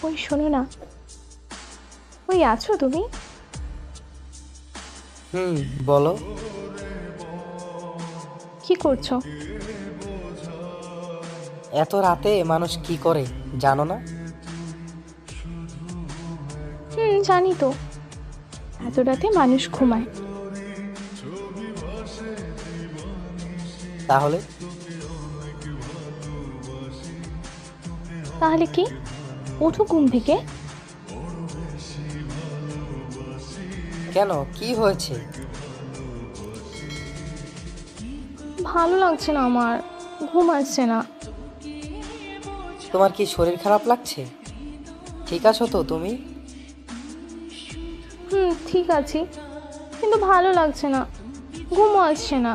ওই শোনো না, ওই আছো তুমি? হুম, বলো। কি করছো? এত রাতে মানুষ কি করে জানো না? জানি তো, এত রাতে মানুষ ঘুমায়। তাহলে তাহলে কি? ওঠো ঘুম থেকে। কেন, কি হয়েছে? ভালো লাগছে না আমার, ঘুম আসছে না। তোমার কি শরীর খারাপ লাগছে? ঠিক আছো তো তুমি? ঠিক আছি, কিন্তু ভালো লাগছে না, ঘুমও আসছে না।